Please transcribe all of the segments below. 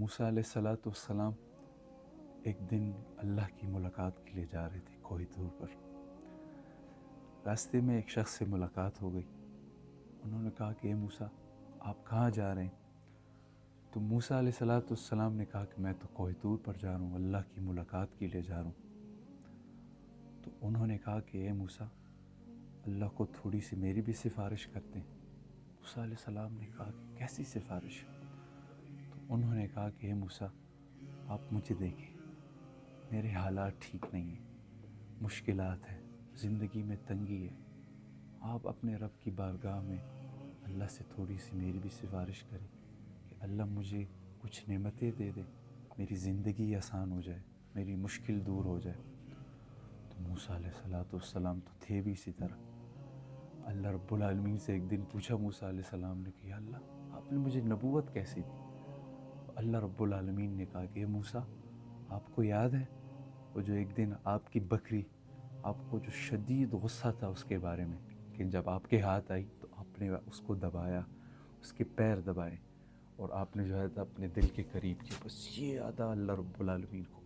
موسیٰ علیہ الصلوۃ والسلام ایک دن اللہ کی ملاقات کے لیے جا رہے تھے کوہ طور پر۔ راستے میں ایک شخص سے ملاقات ہو گئی۔ انہوں نے کہا کہ اے موسیٰ آپ کہاں جا رہے ہیں؟ تو موسیٰ علیہ الصلوۃ والسلام نے کہا کہ میں تو کوہ طور پر جا رہا ہوں، اللہ کی ملاقات کے لیے جا رہا ہوں۔ تو انہوں نے کہا کہ اے موسیٰ اللہ کو تھوڑی سی میری بھی سفارش کرتے ہیں۔ موسیٰ علیہ السلام نے کہا کہ کیسی سفارش؟ تو انہوں نے کہا کہ اے موسیٰ آپ مجھے دیکھیں، میرے حالات ٹھیک نہیں ہیں، مشکلات ہیں، زندگی میں تنگی ہے۔ آپ اپنے رب کی بارگاہ میں اللہ سے تھوڑی سی میری بھی سفارش کریں کہ اللہ مجھے کچھ نعمتیں دے دے، میری زندگی آسان ہو جائے، میری مشکل دور ہو جائے۔ تو موسیٰ علیہ السلام تو تھے بھی اسی طرح۔ اللہ رب العالمین سے ایک دن پوچھا موسیٰ علیہ السلام نے کہ اللہ آپ نے مجھے نبوت کیسی دی؟ اللہ رب العالمین نے کہا کہ اے موسیٰ آپ کو یاد ہے وہ جو ایک دن آپ کی بکری، آپ کو جو شدید غصہ تھا اس کے بارے میں، کہ جب آپ کے ہاتھ آئی تو آپ نے اس کو دبایا، اس کے پیر دبائے اور آپ نے جو ہے اپنے دل کے قریب کیا، بس یہ یاد آ اللہ رب العالمین کو۔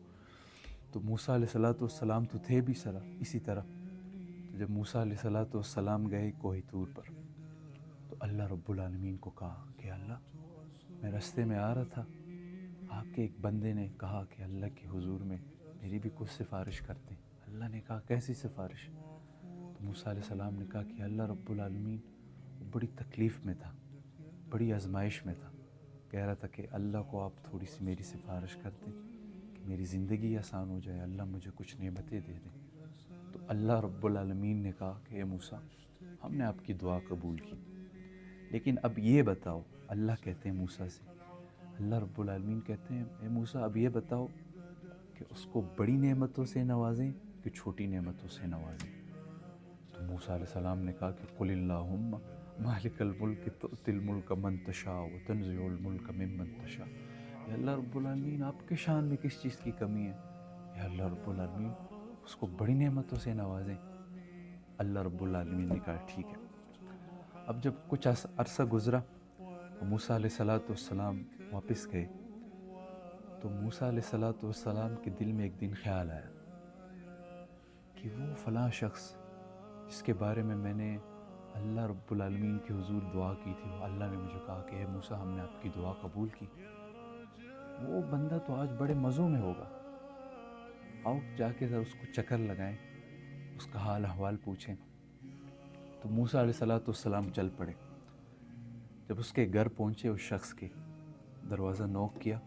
تو موسیٰ علیہ السلام تو تھے بھی اسی طرح۔ تو جب موسیٰ علیہ السلام گئے کوہ طور پر تو اللہ رب العالمین کو کہا کہ اللہ میں راستے میں آ رہا تھا، آپ کے ایک بندے نے کہا کہ اللہ کے حضور میں میری بھی کچھ سفارش کرتے ہیں۔ اللہ نے کہا کیسی سفارش؟ تو موسیٰ علیہ السلام نے کہا کہ اللہ رب العالمین وہ بڑی تکلیف میں تھا، بڑی آزمائش میں تھا، کہہ رہا تھا کہ اللہ کو آپ تھوڑی سی میری سفارش کرتے کہ میری زندگی آسان ہو جائے، اللہ مجھے کچھ نعمتیں دے دیں۔ تو اللہ رب العالمین نے کہا کہ اے موسیٰ ہم نے آپ کی دعا قبول کی، لیکن اب یہ بتاؤ، اللہ کہتے ہیں موسیٰ سے، اللہ رب العالمین کہتے ہیں اے موسیٰ اب یہ بتاؤ کہ اس کو بڑی نعمتوں سے نوازیں کہ چھوٹی نعمتوں سے نوازیں؟ تو موسیٰ علیہ السلام نے کہا کہ قل اللہم مالک الملک تؤتی الملک من تشاء وتنزع الملک ممن تشاء۔ یا اللہ رب العالمین آپ کے شان میں کس چیز کی کمی ہے؟ یا اللہ رب العالمین اس کو بڑی نعمتوں سے نوازیں۔ اللہ رب العالمین نے کہا ٹھیک ہے۔ اب جب کچھ عرصہ گزرا اور موسیٰ علیہ السلام واپس گئے تو موسیٰ علیہ السلام کے دل میں ایک دن خیال آیا کہ وہ فلاں شخص جس کے بارے میں میں نے اللہ رب العالمین کے حضور دعا کی تھی، اللہ نے مجھے کہا کہ اے موسیٰ ہم نے آپ کی دعا قبول کی، وہ بندہ تو آج بڑے مزوں میں ہوگا، آؤ جا کے ذرا اس کو چکر لگائیں، اس کا حال احوال پوچھیں۔ تو موسیٰ علیہ السلام چل پڑے۔ جب اس کے گھر پہنچے اس شخص کے، دروازہ نوک کیا